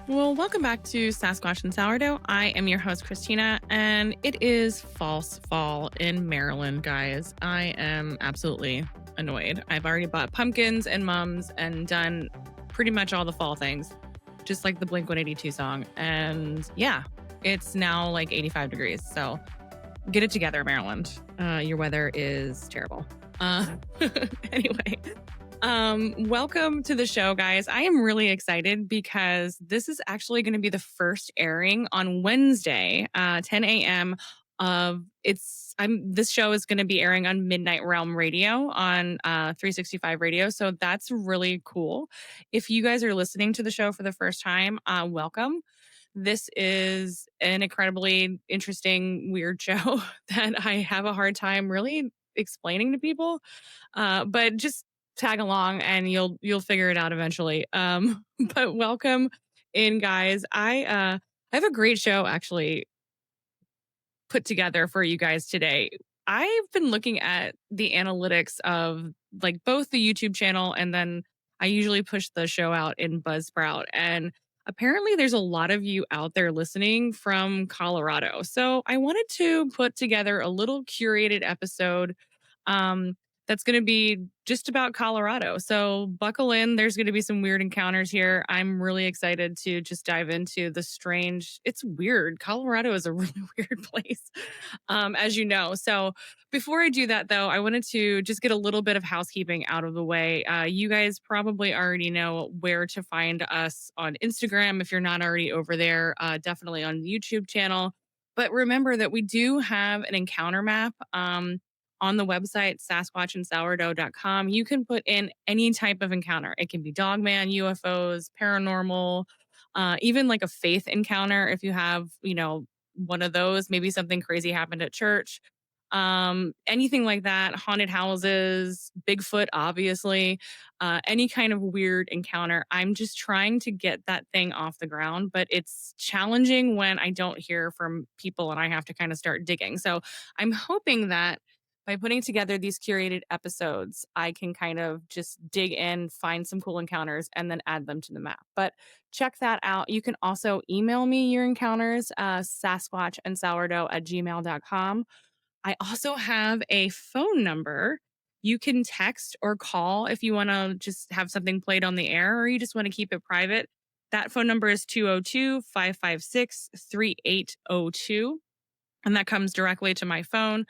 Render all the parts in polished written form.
Well, welcome back to Sasquatch and Sourdough. I am your host, Christina, and it is false fall in Maryland, guys. I am absolutely annoyed. I've already bought pumpkins and mums and done pretty much all the fall things, just like the Blink 182 song. And yeah, it's now like 85 degrees. So get it together, Maryland. Your weather is terrible. Anyway, welcome to the show, guys. I am really excited because this is actually going to be the first airing on Wednesday, 10 a.m. This show is going to be airing on Midnight Realm Radio on 365 Radio. So that's really cool. If you guys are listening to the show for the first time, welcome. This is an incredibly interesting, weird show that I have a hard time really explaining to people. But just tag along and you'll figure it out eventually. But welcome in, guys. I have a great show actually put together for you guys today. I've been looking at the analytics of like both the YouTube channel and then I usually push the show out in Buzzsprout. And apparently there's a lot of you out there listening from Colorado. So I wanted to put together a little curated episode um, that's going to be just about Colorado. So buckle in. There's going to be some weird encounters here. I'm really excited to just dive into the strange. It's weird. Colorado is a really weird place, as you know. So before I do that, though, I wanted to just get a little bit of housekeeping out of the way. You guys probably already know where to find us on Instagram. If you're not already over there, definitely on the YouTube channel. But remember that we do have an encounter map. On the website, sasquatchandsourdough.com, you can put in any type of encounter. It can be Dogman, UFOs, paranormal, even like a faith encounter. If you have, one of those, maybe something crazy happened at church, anything like that, haunted houses, Bigfoot, obviously, any kind of weird encounter. I'm just trying to get that thing off the ground, but it's challenging when I don't hear from people and I have to kind of start digging. So I'm hoping that by putting together these curated episodes, I can kind of just dig in, find some cool encounters, and then add them to the map. But check that out. You can also email me your encounters, sasquatchandsourdough@gmail.com. I also have a phone number. You can text or call if you want to just have something played on the air or you just want to keep it private. That phone number is 202-556-3802. And that comes directly to my phone.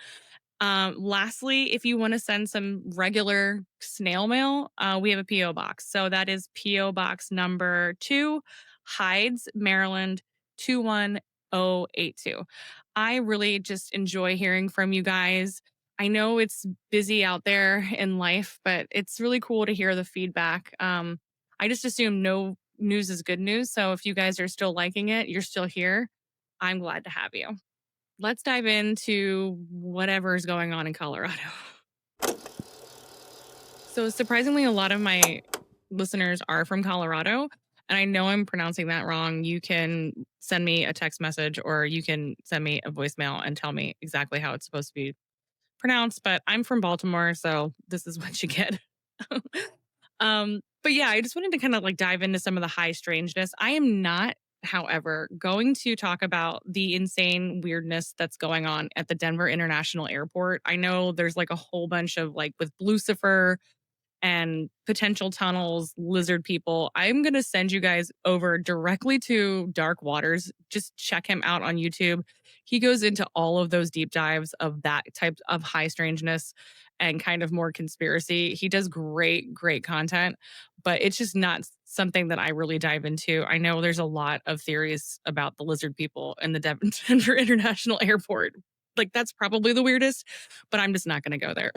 Lastly, if you want to send some regular snail mail, we have a P.O. box. So that is P.O. box number 2, Hides, Maryland 21082. I really just enjoy hearing from you guys. I know it's busy out there in life, but it's really cool to hear the feedback. I just assume no news is good news. So if you guys are still liking it, you're still here. I'm glad to have you. Let's dive into whatever's going on in Colorado. So, surprisingly, a lot of my listeners are from Colorado, and I know I'm pronouncing that wrong. You can send me a text message or you can send me a voicemail and tell me exactly how it's supposed to be pronounced. But I'm from Baltimore, so this is what you get. But yeah, I just wanted to kind of like dive into some of the high strangeness. I am not, however, going to talk about the insane weirdness that's going on at the Denver International Airport. I know there's like a whole bunch of like with Lucifer and potential tunnels, lizard people. I'm going to send you guys over directly to Dark Waters. Just check him out on YouTube. He goes into all of those deep dives of that type of high strangeness and kind of more conspiracy. He does great, great content, but it's just not something that I really dive into. I know there's a lot of theories about the lizard people in the Denver International Airport. Like, that's probably the weirdest, but I'm just not going to go there.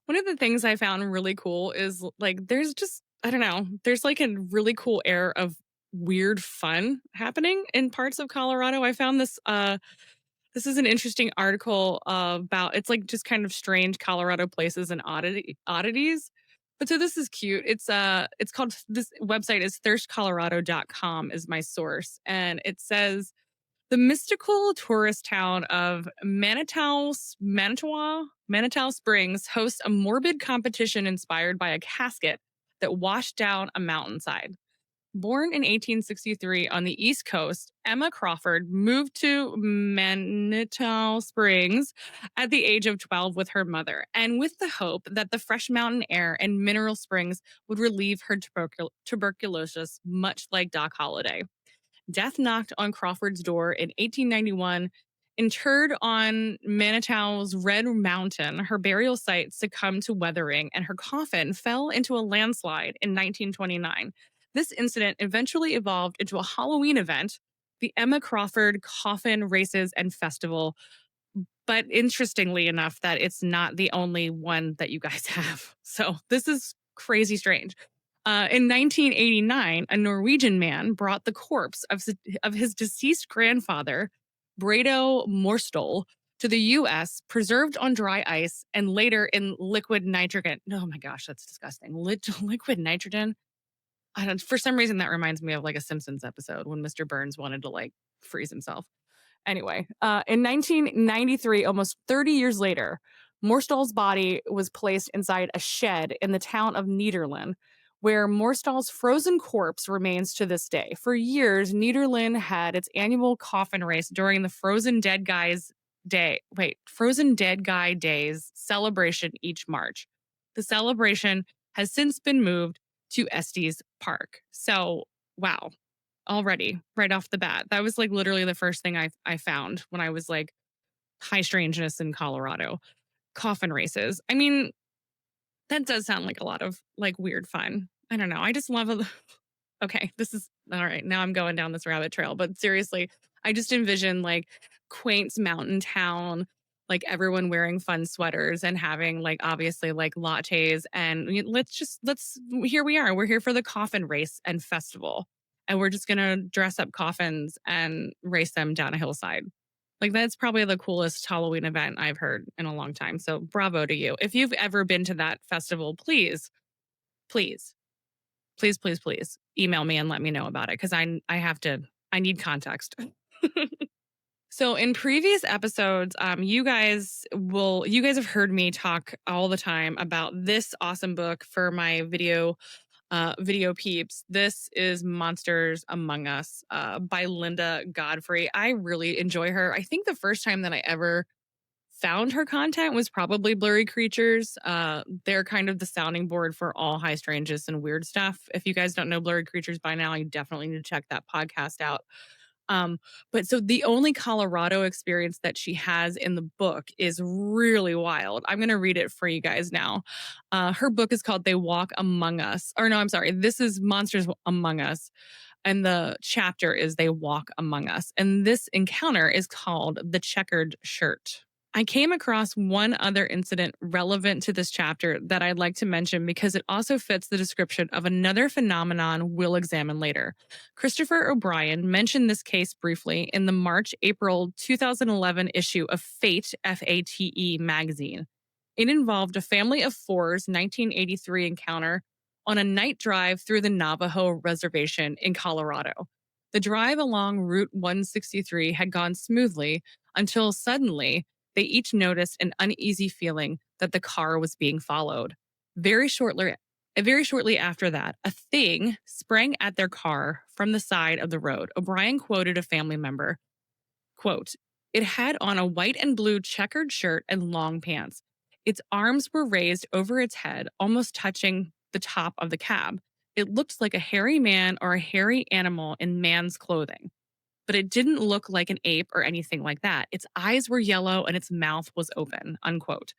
One of the things I found really cool is like there's just, I don't know, there's like a really cool air of weird fun happening in parts of Colorado. I found this is an interesting article about it's like just kind of strange Colorado places and oddities. But so this is cute. It's called, this website is thirstcolorado.com is my source, and it says the mystical tourist town of Manitou Springs hosts a morbid competition inspired by a casket that washed down a mountainside. Born in 1863 on the East Coast, Emma Crawford moved to Manitou Springs at the age of 12 with her mother, and with the hope that the fresh mountain air and mineral springs would relieve her tuberculosis, much like Doc Holliday. Death knocked on Crawford's door in 1891. Interred on Manitou's Red Mountain, her burial site succumbed to weathering and her coffin fell into a landslide in 1929. This incident eventually evolved into a Halloween event, the Emma Crawford Coffin Races and Festival. But interestingly enough, that it's not the only one that you guys have. So this is crazy strange. In 1989, a Norwegian man brought the corpse of his deceased grandfather, Brado Morstol, to the U.S., preserved on dry ice and later in liquid nitrogen. Oh my gosh, that's disgusting. Liquid nitrogen. I don't, for some reason, that reminds me of like a Simpsons episode when Mr. Burns wanted to like freeze himself. Anyway, in 1993, almost 30 years later, Morstall's body was placed inside a shed in the town of Nederland, where Morstall's frozen corpse remains to this day. For years, Nederland had its annual coffin race during the Frozen Dead Guy Days celebration each March. The celebration has since been moved to Estes Park. So, wow, already right off the bat. That was like literally the first thing I found when I was like high strangeness in Colorado. Coffin races. I mean, that does sound like a lot of like weird fun. I don't know. I just love a okay, this is all right. Now I'm going down this rabbit trail, but seriously, I just envision like quaint mountain town, like everyone wearing fun sweaters and having like obviously like lattes. And let's, here we are. We're here for the coffin race and festival. And we're just going to dress up coffins and race them down a hillside. Like that's probably the coolest Halloween event I've heard in a long time. So bravo to you. If you've ever been to that festival, please please email me and let me know about it because I need context. So in previous episodes, you guys have heard me talk all the time about this awesome book for my video peeps. This is Monsters Among Us by Linda Godfrey. I really enjoy her. I think the first time that I ever found her content was probably Blurry Creatures. They're kind of the sounding board for all high strangeness and weird stuff. If you guys don't know Blurry Creatures by now, you definitely need to check that podcast out. But so the only Colorado experience that she has in the book is really wild. I'm going to read it for you guys now. Her book is called They Walk Among Us. Or no, I'm sorry. This is Monsters Among Us. And the chapter is They Walk Among Us. And this encounter is called The Checkered Shirt. I came across one other incident relevant to this chapter that I'd like to mention because it also fits the description of another phenomenon we'll examine later. Christopher O'Brien mentioned this case briefly in the March-April 2011 issue of Fate, F-A-T-E magazine. It involved a family of four's 1983 encounter on a night drive through the Navajo Reservation in Colorado. The drive along Route 163 had gone smoothly until suddenly they each noticed an uneasy feeling that the car was being followed. Very shortly after that, a thing sprang at their car from the side of the road. O'Brien quoted a family member, quote, "It had on a white and blue checkered shirt and long pants. Its arms were raised over its head, almost touching the top of the cab. It looked like a hairy man or a hairy animal in man's clothing. But it didn't look like an ape or anything like that. Its eyes were yellow and its mouth was open," unquote.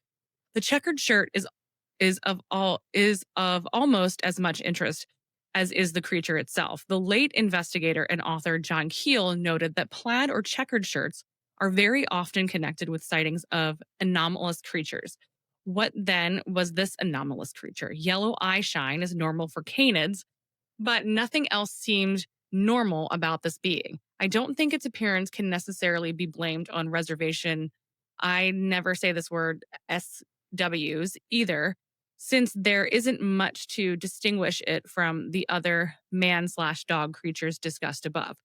The checkered shirt is of almost as much interest as is the creature itself. The late investigator and author John Keel noted that plaid or checkered shirts are very often connected with sightings of anomalous creatures. What then was this anomalous creature? Yellow eye shine is normal for canids, but nothing else seemed normal about this being. I don't think its appearance can necessarily be blamed on reservation. I never say this word SWs either, since there isn't much to distinguish it from the other man/dog creatures discussed above.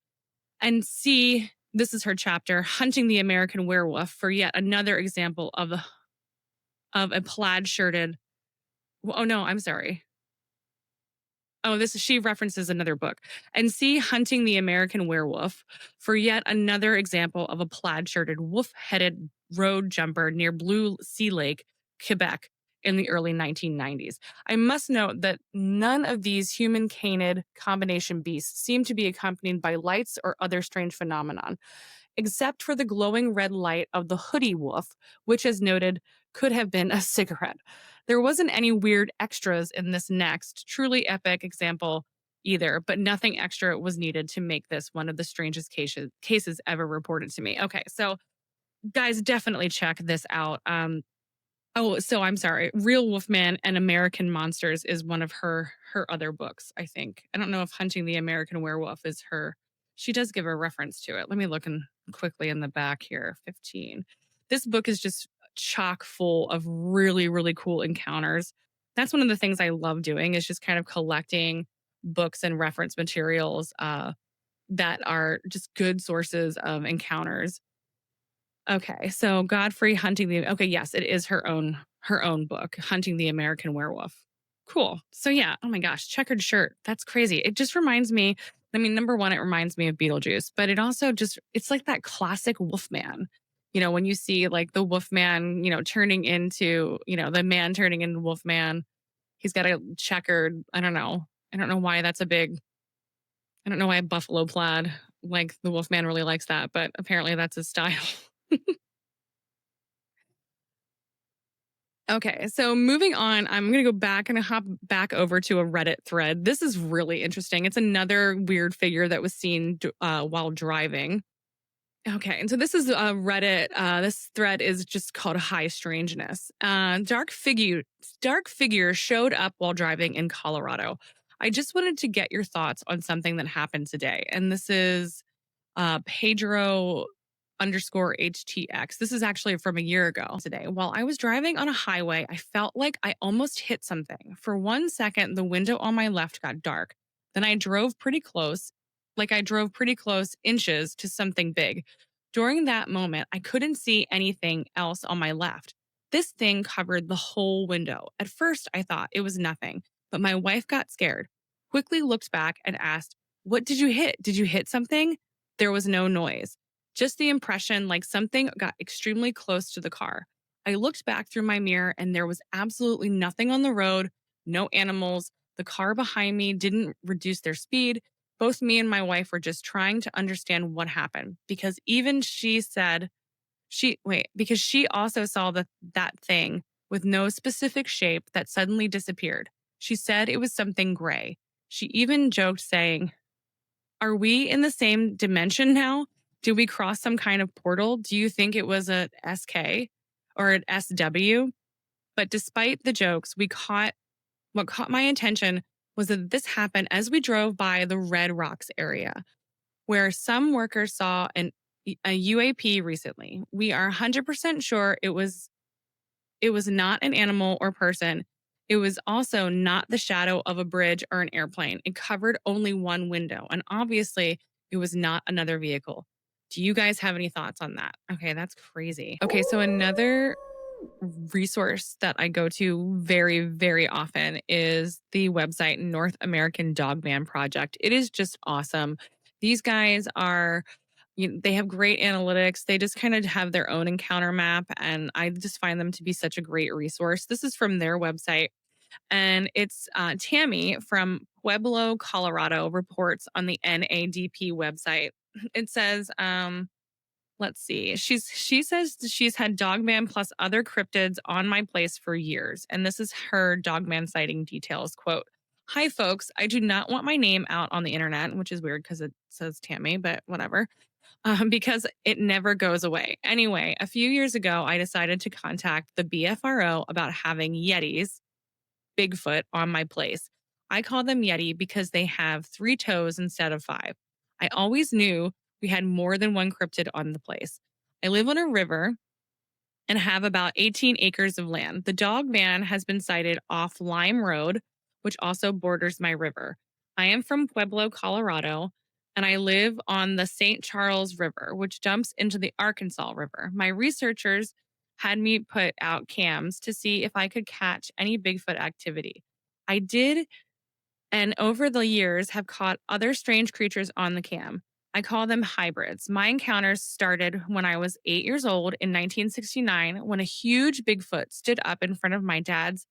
And C, this is her chapter, Hunting the American Werewolf, for yet another example of a plaid shirted. Oh no, I'm sorry. she references another book. And see Hunting the American Werewolf for yet another example of a plaid-shirted, wolf-headed road jumper near Blue Sea Lake, Quebec in the early 1990s. I must note that none of these human-canid combination beasts seem to be accompanied by lights or other strange phenomenon, except for the glowing red light of the hoodie wolf, which, as noted, could have been a cigarette. There wasn't any weird extras in this next, truly epic example either, but nothing extra was needed to make this one of the strangest cases ever reported to me. Okay, so guys, definitely check this out. Oh, so I'm sorry. Real Wolfman and American Monsters is one of her other books, I think. I don't know if Hunting the American Werewolf is her. She does give a reference to it. Let me look quickly in the back here. 15. This book is just chock full of really, really cool encounters. That's one of the things I love doing is just kind of collecting books and reference materials that are just good sources of encounters. Okay, so Godfrey hunting the okay, yes, it is her own book, Hunting the American Werewolf. Cool. So yeah, oh my gosh, checkered shirt. That's crazy. It just reminds me, I mean, number one, it reminds me of Beetlejuice, but it also just it's like that classic Wolfman. When you see like the Wolfman, turning into, the man turning into Wolfman, he's got a checkered, I don't know. I don't know why that's a big I don't know why buffalo plaid, like the Wolfman really likes that, but apparently that's his style. Okay, so moving on, I'm going to go back and hop back over to a Reddit thread. This is really interesting. It's another weird figure that was seen while driving. Okay, and so this is Reddit. This thread is just called High Strangeness. Dark figure showed up while driving in Colorado. I just wanted to get your thoughts on something that happened today, and this is Pedro_HTX. This is actually from a year ago today. While I was driving on a highway, I felt like I almost hit something. For 1 second, the window on my left got dark. Then I drove pretty close, inches to something big. During that moment, I couldn't see anything else on my left. This thing covered the whole window. At first, I thought it was nothing, but my wife got scared, quickly looked back and asked, "What did you hit? Did you hit something?" There was no noise, just the impression like something got extremely close to the car. I looked back through my mirror and there was absolutely nothing on the road, no animals. The car behind me didn't reduce their speed. Both me and my wife were just trying to understand what happened because even she said because she also saw that thing with no specific shape that suddenly disappeared. She said it was something gray. She even joked saying, "Are we in the same dimension now? Did we cross some kind of portal? Do you think it was a SK or an SW?" But despite the jokes, what caught my attention was that this happened as we drove by the Red Rocks area, where some workers saw a UAP recently. We are 100% sure it was not an animal or person. It was also not the shadow of a bridge or an airplane. It covered only one window, and obviously, it was not another vehicle. Do you guys have any thoughts on that? Okay, that's crazy. Okay, so another resource that I go to very, very often is the website North American Dogman Project. It is just awesome. These guys are they have great analytics. They just kind of have their own encounter map, and I just find them to be such a great resource. This is from their website, and it's Tammy from Pueblo, Colorado, reports on the NADP website. It says, let's see, she says she's had Dogman plus other cryptids on my place for years, and this is her Dogman sighting details. Quote, "Hi, folks. I do not want my name out on the internet," which is weird because it says Tammy, but whatever. Because it never goes away. Anyway, a few years ago, I decided to contact the BFRO about having Yetis, Bigfoot, on my place. I call them Yeti because they have 3 toes instead of 5. I always knew we had more than one cryptid on the place. I live on a river and have about 18 acres of land. The dog man has been sighted off Lime Road, which also borders my river. I am from Pueblo, Colorado, and I live on the St. Charles River, which dumps into the Arkansas River. My researchers had me put out cams to see if I could catch any Bigfoot activity. I did, and over the years have caught other strange creatures on the cam. I call them hybrids. My encounters started when I was 8 years old in 1969 when a huge Bigfoot stood up in front of my dad's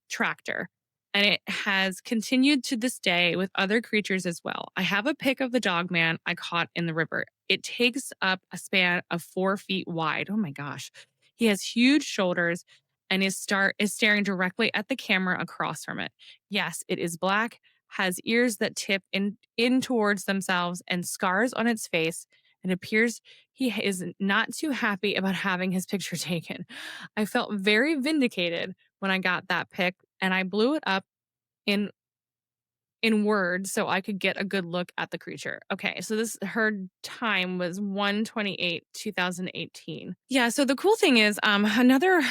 tractor. And it has continued to this day with other creatures as well. I have a pic of the dogman I caught in the river. It takes up a span of 4 feet wide. Oh my gosh. He has huge shoulders and is staring directly at the camera across from it. Yes, it is black, has ears that tip in towards themselves and scars on its face, and appears he is not too happy about having his picture taken. I felt very vindicated when I got that pic, and I blew it up in in Word so I could get a good look at the creature. Okay, so this her time was 1/28/2018. Yeah, so the cool thing is another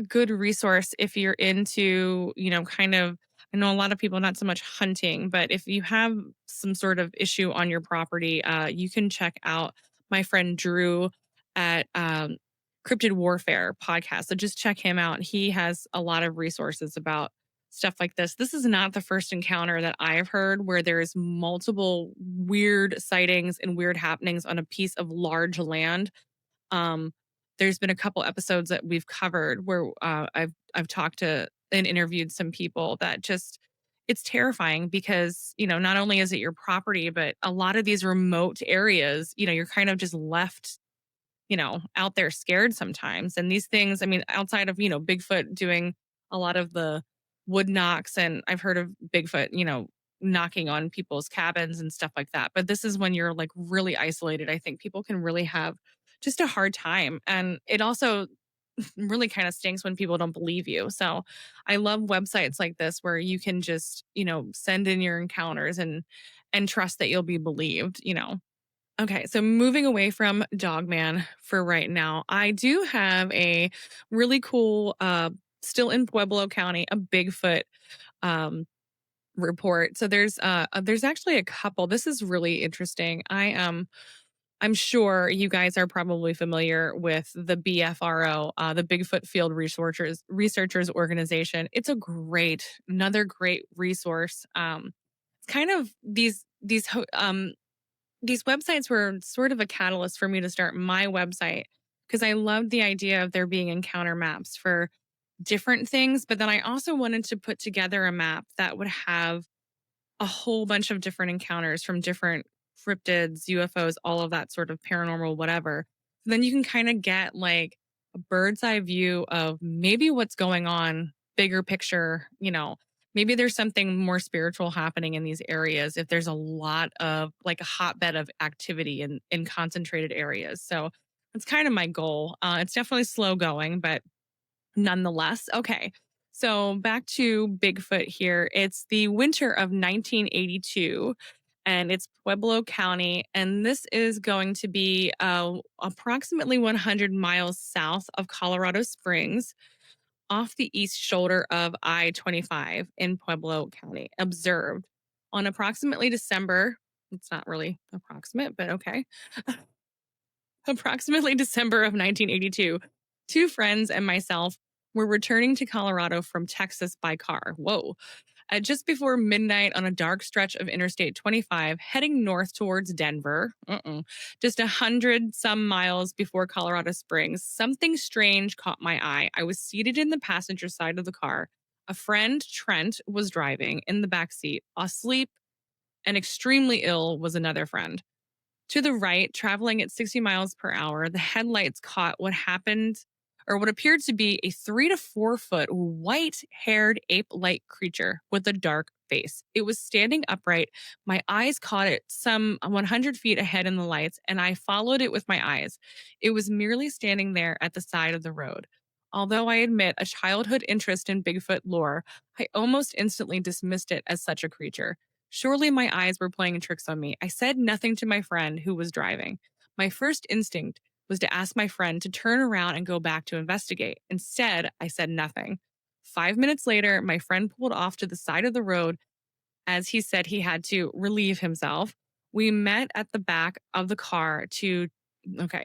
good resource if you're into, kind of, I know a lot of people not so much hunting, but if you have some sort of issue on your property, you can check out my friend Drew at Cryptid Warfare podcast. So just check him out. He has a lot of resources about stuff like this. This is not the first encounter that I've heard where there's multiple weird sightings and weird happenings on a piece of large land. um, there's been a couple episodes that we've covered where I've talked to and interviewed some people that just, it's terrifying because, not only is it your property, but a lot of these remote areas, you're kind of just left, out there scared sometimes. And these things, I mean, outside of, Bigfoot doing a lot of the wood knocks, and I've heard of Bigfoot, knocking on people's cabins and stuff like that. But this is when you're like really isolated. I think people can really have just a hard time. And it also really kind of stinks when people don't believe you. So I love websites like this where you can just, send in your encounters and trust that you'll be believed. Okay, so moving away from Dogman for right now, I do have a really cool, still in Pueblo County, a Bigfoot um, report. So there's actually a couple. This is really interesting. I'm sure you guys are probably familiar with the BFRO, the Bigfoot Field Researchers Organization. It's another great resource. It's kind of these websites were sort of a catalyst for me to start my website because I loved the idea of there being encounter maps for different things. But then I also wanted to put together a map that would have a whole bunch of different encounters from different cryptids, UFOs, all of that sort of paranormal, whatever. Then you can kind of get like a bird's eye view of maybe what's going on, bigger picture. Maybe there's something more spiritual happening in these areas if there's a lot of like a hotbed of activity in concentrated areas. So that's kind of my goal. It's definitely slow going, but nonetheless. Okay. So back to Bigfoot here. It's the winter of 1982 and it's Pueblo County. And this is going to be approximately 100 miles south of Colorado Springs off the east shoulder of I-25 in Pueblo County. Observed on approximately December. It's not really approximate, but okay. Approximately December of 1982, two friends and myself were returning to Colorado from Texas by car. Whoa. At just before midnight on a dark stretch of Interstate 25, heading north towards Denver, just 100 some miles before Colorado Springs, something strange caught my eye. I was seated in the passenger side of the car. A friend, Trent, was driving in the back seat. Asleep and extremely ill was another friend. To the right, traveling at 60 miles per hour, the headlights caught what appeared to be a 3 to 4 foot white haired ape like creature with a dark face. It was standing upright. My eyes caught it some 100 feet ahead in the lights, and I followed it with my eyes. It was merely standing there at the side of the road. Although I admit a childhood interest in Bigfoot lore, I almost instantly dismissed it as such a creature. Surely my eyes were playing tricks on me. I said nothing to my friend who was driving. My first instinct was to ask my friend to turn around and go back to investigate. Instead, I said nothing. 5 minutes later, my friend pulled off to the side of the road as he said he had to relieve himself. We met at the back of the car to,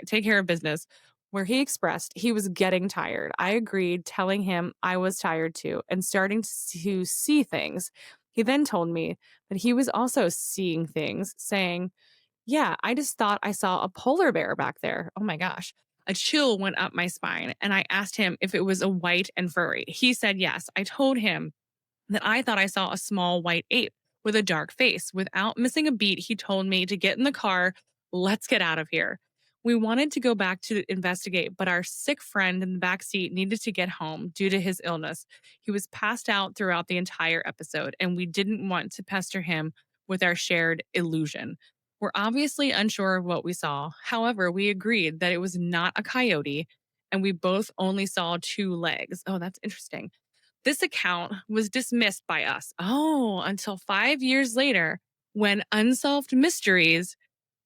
take care of business, where he expressed he was getting tired. I agreed, telling him I was tired too and starting to see things. He then told me that he was also seeing things, saying, yeah, I just thought I saw a polar bear back there. Oh my gosh. A chill went up my spine, and I asked him if it was a white and furry. He said yes. I told him that I thought I saw a small white ape with a dark face. Without missing a beat, he told me to get in the car. Let's get out of here. We wanted to go back to investigate, but our sick friend in the back seat needed to get home due to his illness. He was passed out throughout the entire episode, and we didn't want to pester him with our shared illusion. We're obviously unsure of what we saw. However, we agreed that it was not a coyote, and we both only saw two legs. Oh, that's interesting. This account was dismissed by us. Oh, until 5 years later, when Unsolved Mysteries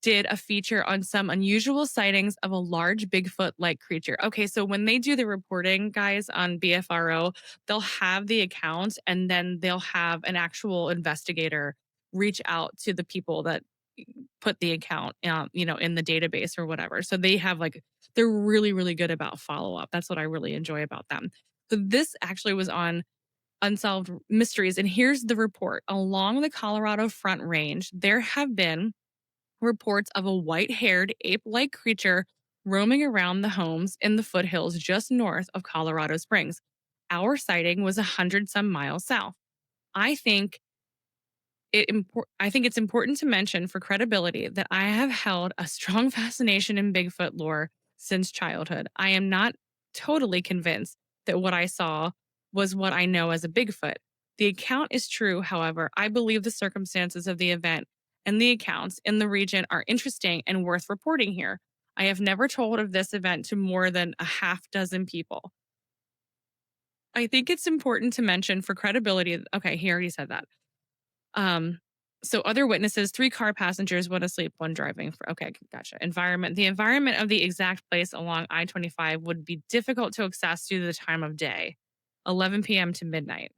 did a feature on some unusual sightings of a large Bigfoot like creature. Okay, so when they do the reporting, guys, on BFRO, they'll have the account and then they'll have an actual investigator reach out to the people that put the account in the database or whatever. So they have they're really, really good about follow up. That's what I really enjoy about them. So this actually was on Unsolved Mysteries. And here's the report. Along the Colorado Front Range, there have been reports of a white haired ape like creature roaming around the homes in the foothills just north of Colorado Springs. Our sighting was 100 some miles south. I think I think it's important to mention for credibility that I have held a strong fascination in Bigfoot lore since childhood. I am not totally convinced that what I saw was what I know as a Bigfoot. The account is true, however, I believe the circumstances of the event and the accounts in the region are interesting and worth reporting here. I have never told of this event to more than a half dozen people. I think it's important to mention for credibility. Okay, he already said that. Um, so other witnesses, 3 car passengers, one asleep, one driving. Okay, gotcha. Environment. The environment of the exact place along I-25 would be difficult to access due to the time of day, 11 p.m. to midnight.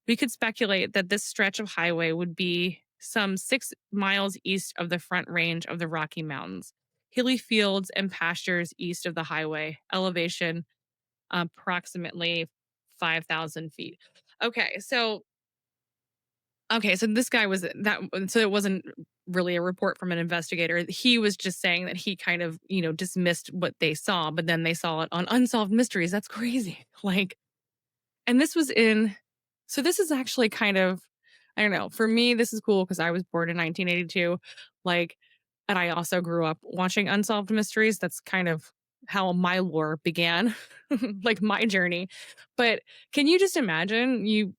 We could speculate that this stretch of highway would be some 6 miles east of the Front Range of the Rocky Mountains. Hilly fields and pastures east of the highway. Elevation approximately 5,000 feet. Okay, so this guy was that. So it wasn't really a report from an investigator. He was just saying that he kind of, dismissed what they saw, but then they saw it on Unsolved Mysteries. That's crazy. And this was so this is actually kind of, I don't know. For me, this is cool because I was born in 1982. And I also grew up watching Unsolved Mysteries. That's kind of how my lore began, my journey. But can you just imagine you're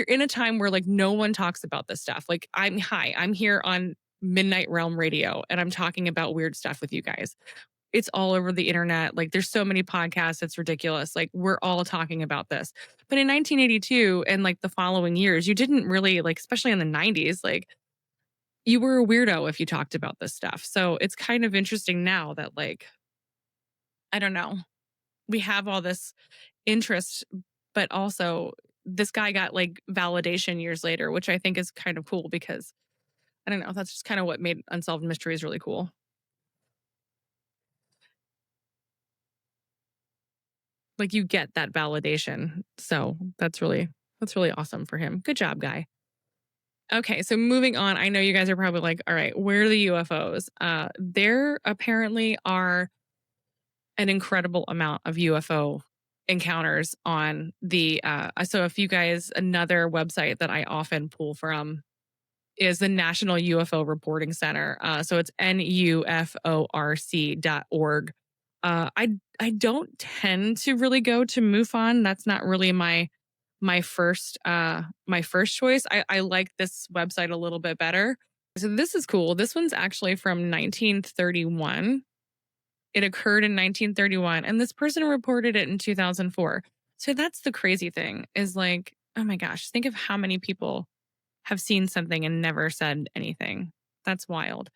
in a time where no one talks about this stuff. I'm here on Midnight Realm Radio and I'm talking about weird stuff with you guys. It's all over the internet. There's so many podcasts. It's ridiculous. We're all talking about this. But in 1982 and the following years, you didn't really especially in the 90s, you were a weirdo if you talked about this stuff. So it's kind of interesting now that I don't know, we have all this interest, but also this guy got validation years later, which I think is kind of cool because I don't know, that's just kind of what made Unsolved Mysteries really cool. You get that validation. So that's really awesome for him. Good job, guy. Okay, so moving on, I know you guys are probably all right, where are the UFOs? There apparently are an incredible amount of UFO encounters on the so if you guys, another website that I often pull from is the National UFO Reporting Center. So it's nuforc.org. I don't tend to really go to MUFON. That's not really my first choice. I like this website a little bit better. So this is cool. This one's actually from 1931. It occurred in 1931, and this person reported it in 2004. So that's the crazy thing is oh my gosh, think of how many people have seen something and never said anything. That's wild.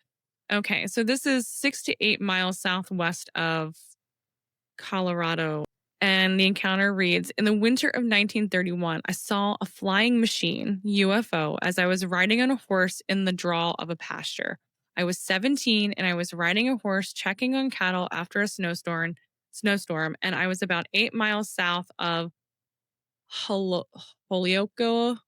Okay, so this is 6 to 8 miles southwest of Colorado. And the encounter reads, in the winter of 1931, I saw a flying machine, UFO, as I was riding on a horse in the draw of a pasture. I was 17 and I was riding a horse checking on cattle after a snowstorm, and I was about 8 miles south of Holo- Holyoke,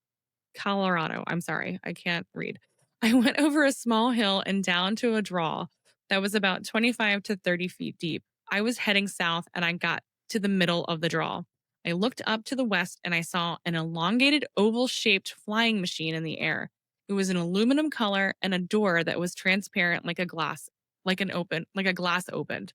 Colorado. I'm sorry, I can't read. I went over a small hill and down to a draw that was about 25 to 30 feet deep. I was heading south and I got to the middle of the draw. I looked up to the west and I saw an elongated oval shaped flying machine in the air. It was an aluminum color and a door that was transparent like a glass, like a glass opened.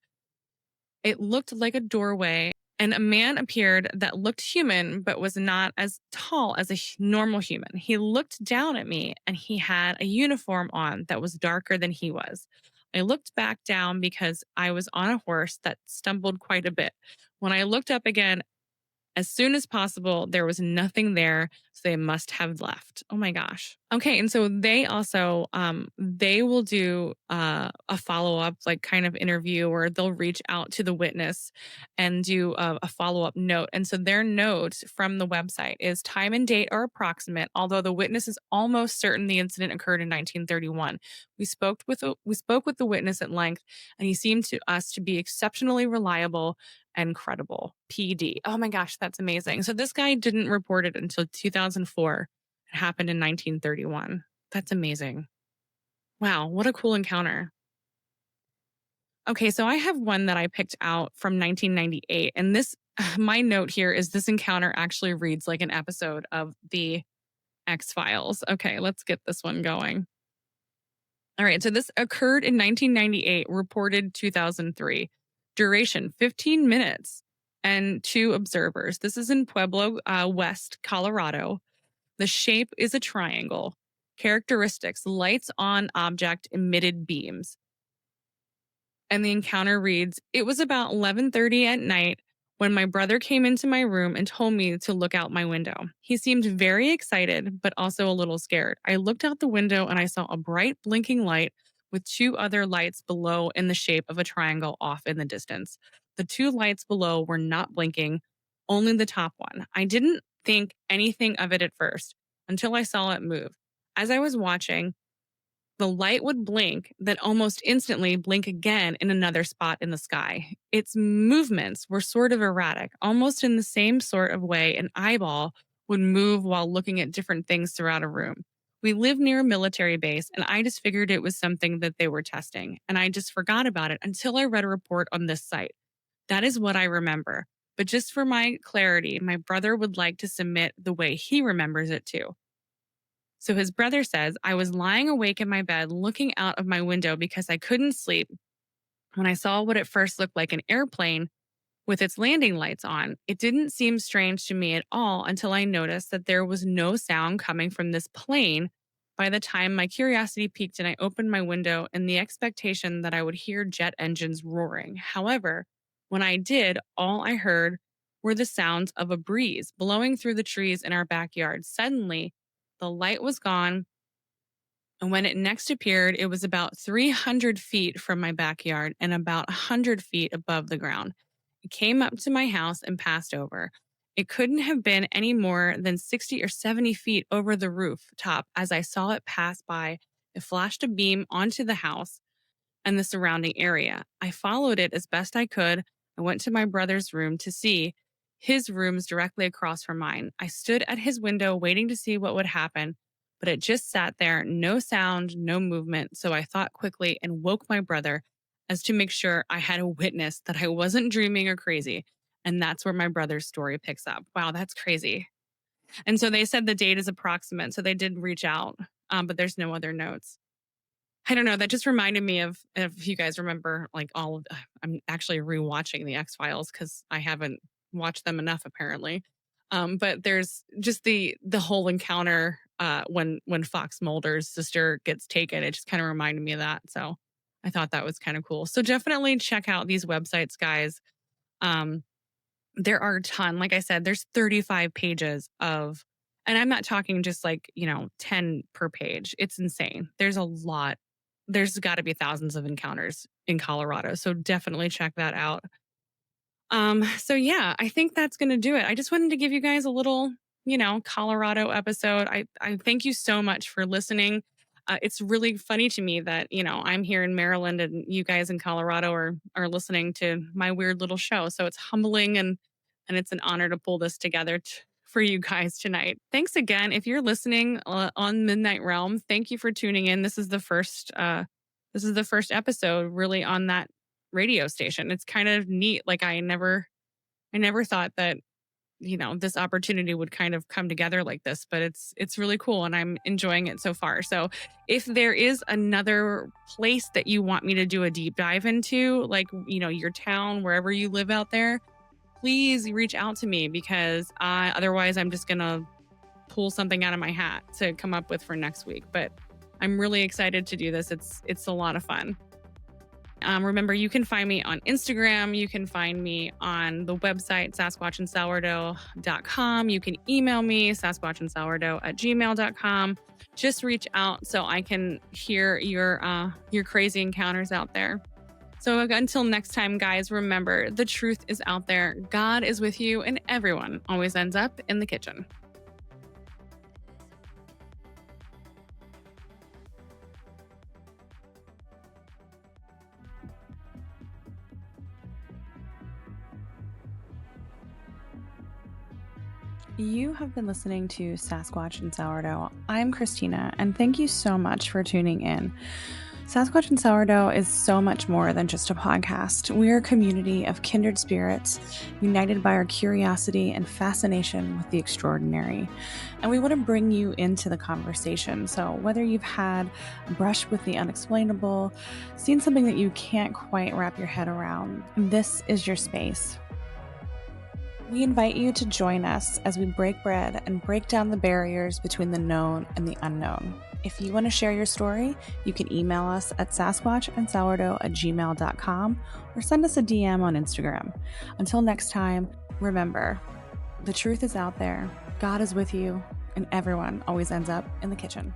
It looked like a doorway, and a man appeared that looked human but was not as tall as a normal human. He looked down at me and he had a uniform on that was darker than he was. I looked back down because I was on a horse that stumbled quite a bit. When I looked up again, as soon as possible, there was nothing there, so they must have left. Oh my gosh. Okay, and so they also they will do a follow-up like kind of interview, or they'll reach out to the witness and do a follow-up note. And so their note from the website is time and date are approximate, although the witness is almost certain the incident occurred in 1931. We spoke with the witness at length, and he seemed to us to be exceptionally reliable and credible. PD. Oh my gosh, that's amazing. So this guy didn't report it until 2004. It happened in 1931. That's amazing. Wow, what a cool encounter. Okay, so I have one that I picked out from 1998. And this, my note here is this encounter actually reads like an episode of the X Files. Okay, let's get this one going. All right, so this occurred in 1998, reported 2003. Duration 15 minutes and two observers. This is in Pueblo, West, Colorado. The shape is a triangle. Characteristics lights on object emitted beams. And the encounter reads, it was about 11:30 at night when my brother came into my room and told me to look out my window. He seemed very excited, but also a little scared. I looked out the window and I saw a bright blinking light with two other lights below in the shape of a triangle off in the distance. The two lights below were not blinking, only the top one. I didn't think anything of it at first until I saw it move. As I was watching, the light would blink, then almost instantly blink again in another spot in the sky. Its movements were sort of erratic, almost in the same sort of way an eyeball would move while looking at different things throughout a room. We live near a military base, and I just figured it was something that they were testing, and I just forgot about it until I read a report on this site. That is what I remember. But just for my clarity, my brother would like to submit the way he remembers it too. So his brother says, I was lying awake in my bed looking out of my window because I couldn't sleep when I saw what at first looked like an airplane with its landing lights on. It didn't seem strange to me at all until I noticed that there was no sound coming from this plane. By the time my curiosity piqued and I opened my window in the expectation that I would hear jet engines roaring. However, when I did, all I heard were the sounds of a breeze blowing through the trees in our backyard. Suddenly, the light was gone, and when it next appeared, it was about 300 feet from my backyard and about 100 feet above the ground. It came up to my house and passed over. It couldn't have been any more than 60 or 70 feet over the rooftop. As I saw it pass by, it flashed a beam onto the house and the surrounding area. I followed it as best I could. I went to my brother's room to see his room's directly across from mine. I stood at his window waiting to see what would happen, but it just sat there, no sound, no movement. So I thought quickly and woke my brother as to make sure I had a witness that I wasn't dreaming or crazy. And that's where my brother's story picks up. Wow, that's crazy. And so they said the date is approximate. So they did reach out, but there's no other notes. I don't know. That just reminded me of if you guys remember, like all of. I'm actually rewatching the X Files because I haven't watched them enough apparently. But there's just the whole encounter when Fox Mulder's sister gets taken. It just kind of reminded me of that. So I thought that was kind of cool. So definitely check out these websites, guys. Um, there are a ton. Like I said, there's 35 pages of, and I'm not talking just like 10 per page. It's insane. There's a lot. There's got to be thousands of encounters in Colorado. So definitely check that out. So yeah, I think that's going to do it. I just wanted to give you guys a little, Colorado episode. I thank you so much for listening. It's really funny to me that, I'm here in Maryland and you guys in Colorado are listening to my weird little show. So it's humbling and it's an honor to pull this together for you guys tonight. Thanks again. If you're listening on Midnight Realm, thank you for tuning in. This is the first episode really on that radio station. It's kind of neat. Like I never thought that, this opportunity would kind of come together like this, but it's really cool and I'm enjoying it so far. So if there is another place that you want me to do a deep dive into, like, your town, wherever you live out there, please reach out to me, because otherwise I'm just going to pull something out of my hat to come up with for next week. But I'm really excited to do this. It's a lot of fun. Remember, you can find me on Instagram. You can find me on the website, sasquatchandsourdough.com. You can email me, sasquatchandsourdough@gmail.com. Just reach out so I can hear your crazy encounters out there. So until next time, guys, remember, the truth is out there. God is with you, and everyone always ends up in the kitchen. You have been listening to Sasquatch and Sourdough. I'm Christina, and thank you so much for tuning in. Sasquatch and Sourdough is so much more than just a podcast. We're a community of kindred spirits, united by our curiosity and fascination with the extraordinary. And we want to bring you into the conversation. So whether you've had a brush with the unexplainable, seen something that you can't quite wrap your head around, this is your space. We invite you to join us as we break bread and break down the barriers between the known and the unknown. If you want to share your story, you can email us at sasquatchandsourdough@gmail.com or send us a DM on Instagram. Until next time, remember, the truth is out there, God is with you, and everyone always ends up in the kitchen.